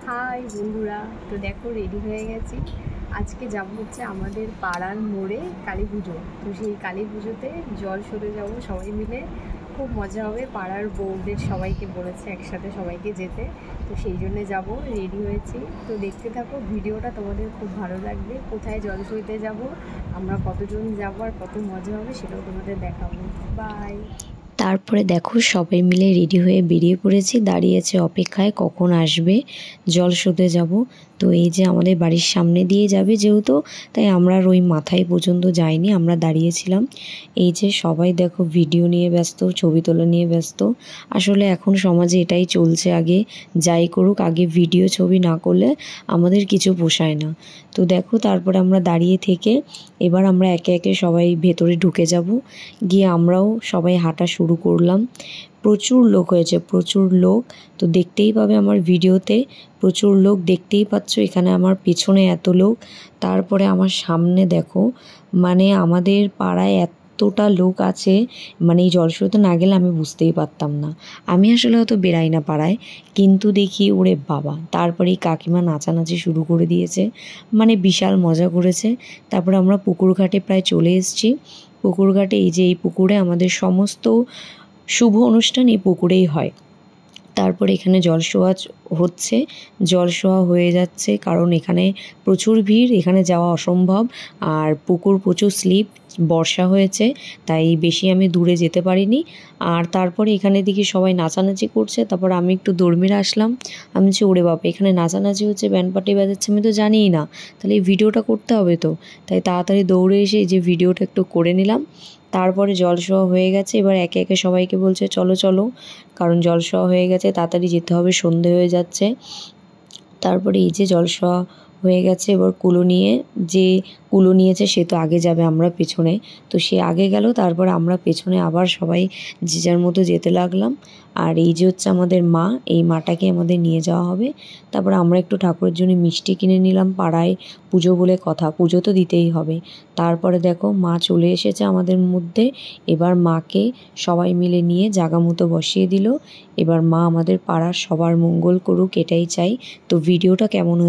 High বন্ধুরা, তো দেখো রেডি হয়ে গেছি। আজকে যাব হচ্ছে আমাদের পাড়ার মোড়ে কালী পুজো। তো সেই কালী পুজোতে জল সরে যাব সবাই মিলে, খুব মজা হবে। পাড়ার বউদের সবাইকে বলেছে একসাথে সবাইকে যেতে, তো সেই জন্যে যাব, রেডি হয়েছি। তো দেখতে থাকো ভিডিওটা, তোমাদের খুব ভালো লাগবে। কোথায় জল সইতে যাব, আমরা কতজন যাব আর কত মজা হবে সেটাও তোমাদের দেখাবো। বাই। তারপরে দেখো সবাই মিলে রেডি হয়ে বেরিয়ে পড়েছি, দাঁড়িয়েছে অপেক্ষায় কখন আসবে জল শোধে যাব। তো এই যে আমাদের বাড়ির সামনে দিয়ে যাবে যেহেতু, তাই আমরা আর ওই মাথায় পর্যন্ত যাইনি, আমরা দাঁড়িয়েছিলাম। এই যে সবাই দেখো ভিডিও নিয়ে ব্যস্ত, ছবি তোলা নিয়ে ব্যস্ত। আসলে এখন সমাজে এটাই চলছে, আগে যাই করুক, আগে ভিডিও ছবি না করলে আমাদের কিছু পোষায় না। তো দেখো তারপরে আমরা দাঁড়িয়ে থেকে এবার আমরা একে একে সবাই ভেতরে ঢুকে যাব। গিয়ে আমরাও সবাই হাঁটা শুরু করলাম। প্রচুর লোক হয়েছে, প্রচুর লোক। তো দেখতেই পাবে আমার ভিডিওতে, প্রচুর লোক দেখতেই পাচ্ছ। এখানে আমার পেছনে এত লোক, তারপরে আমার সামনে দেখো, মানে আমাদের পাড়ায় এতটা লোক আছে, মানে এই জলস্রোতে না গেলে আমি বুঝতেই পারতাম না। আমি আসলে অত বেরাই না পাড়ায়, কিন্তু দেখি ওরে বাবা, তারপরে এই কাকিমা নাচানাচি শুরু করে দিয়েছে, মানে বিশাল মজা করেছে। তারপরে আমরা পুকুর ঘাটে প্রায় চলে এসেছি। পুকুর ঘাটে এই যে এই পুকুরে আমাদের সমস্ত শুভ অনুষ্ঠান এই পুকুরেই হয়। তারপরে এখানে জলসোয়া হচ্ছে, জলসোয়া হয়ে যাচ্ছে, কারণ এখানে প্রচুর ভিড়, এখানে যাওয়া অসম্ভব। আর পুকুর প্রচুর স্লিপ, বর্ষা হয়েছে, তাই বেশি আমি দূরে যেতে পারিনি। আর তারপরে এখানে দিকে সবাই নাচানাচি করছে, তারপর আমি একটু দৌড় মেরে আসলাম। আমি বলছি ওরে বাবা, এখানে নাচানাচি হচ্ছে, ব্যান্ড পার্টি বাজাচ্ছে, আমি তো জানিই না, তাহলে এই ভিডিওটা করতে হবে তো। তাই তাড়াতাড়ি দৌড়ে এসে এই যে ভিডিওটা একটু করে নিলাম। তারপরে জলসোয়া হয়ে গেছে, এবার একে একে সবাইকে বলছে চলো চলো, কারণ জলসোয়া হয়ে গেছে, তাড়াতাড়ি যেতে হবে, সন্ধে হয়ে যাচ্ছে। তারপরে এই যে জলসোয়া হয়ে গেছে, এবার কুলো নিয়ে, যে কুলো নিয়েছে সে তো আগে যাবে, আমরা পেছনে। তো সে আগে গেল, তারপরে আমরা পেছনে আবার সবাই যে যার মতো যেতে লাগলাম। আর এই যে হচ্ছে আমাদের মা, এই মাটাকে আমাদের নিয়ে যাওয়া হবে। তারপরে আমরা একটু ঠাকুরের জন্য মিষ্টি কিনে নিলাম, পাড়ায় পুজো বলে কথা, পুজো তো দিতেই হবে। তারপরে দেখো মা চলে এসেছে আমাদের মধ্যে। এবার মাকে সবাই মিলে নিয়ে জায়গা মতো বসিয়ে দিল। এবার মা আমাদের পাড়ার সবার মঙ্গল করুক, এটাই চাই। তো ভিডিওটা কেমন হয়েছে